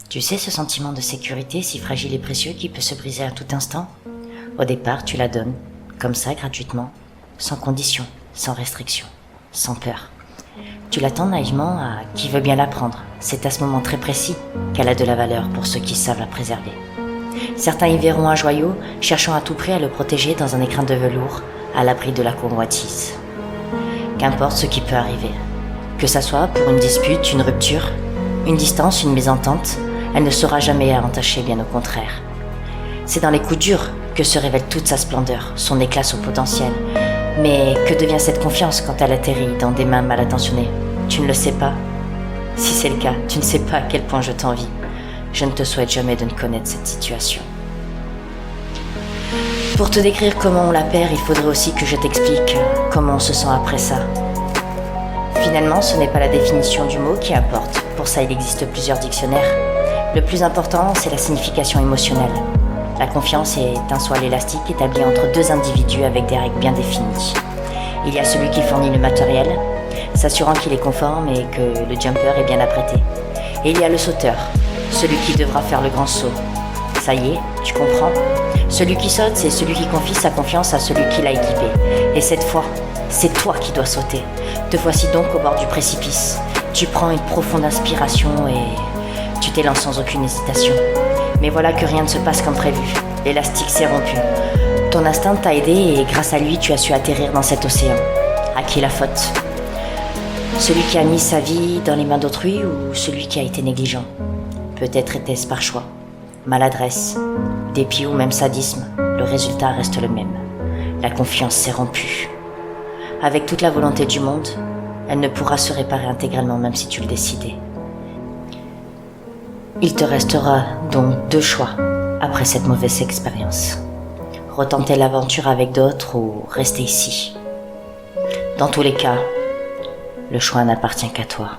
Tu sais ce sentiment de sécurité si fragile et précieux qui peut se briser à tout instant? Au départ, tu la donnes, comme ça, gratuitement, sans condition, sans restriction, sans peur. Tu l'attends naïvement à qui veut bien la prendre. C'est à ce moment très précis qu'elle a de la valeur pour ceux qui savent la préserver. Certains y verront un joyau, cherchant à tout prix à le protéger dans un écrin de velours, à l'abri de la convoitise. Qu'importe ce qui peut arriver. Que ça soit pour une dispute, une rupture, une distance, une mésentente, elle ne sera jamais à entacher, bien au contraire. C'est dans les coups durs que se révèle toute sa splendeur, son éclat, son potentiel. Mais que devient cette confiance quand elle atterrit dans des mains mal intentionnées? Tu ne le sais pas. Si c'est le cas, tu ne sais pas à quel point je t'envie. Je ne te souhaite jamais de ne connaître cette situation. Pour te décrire comment on la perd, il faudrait aussi que je t'explique comment on se sent après ça. Finalement, ce n'est pas la définition du mot qui importe. Pour ça, il existe plusieurs dictionnaires. Le plus important, c'est la signification émotionnelle. La confiance est un soil élastique établi entre deux individus avec des règles bien définies. Il y a celui qui fournit le matériel, s'assurant qu'il est conforme et que le jumper est bien apprêté. Et il y a le sauteur, celui qui devra faire le grand saut. Ça y est, tu comprends? Celui qui saute, c'est celui qui confie sa confiance à celui qui l'a équipé. Et cette fois, c'est toi qui dois sauter. Te voici donc au bord du précipice. Tu prends une profonde inspiration et tu t'élances sans aucune hésitation. Mais voilà que rien ne se passe comme prévu. L'élastique s'est rompu. Ton instinct t'a aidé et grâce à lui, tu as su atterrir dans cet océan. À qui la faute? Celui qui a mis sa vie dans les mains d'autrui ou celui qui a été négligent? Peut-être était-ce par choix, maladresse, dépit ou même sadisme. Le résultat reste le même. La confiance s'est rompue. Avec toute la volonté du monde, elle ne pourra se réparer intégralement même si tu le décidais. Il te restera donc deux choix après cette mauvaise expérience. Retenter l'aventure avec d'autres ou rester ici. Dans tous les cas, le choix n'appartient qu'à toi.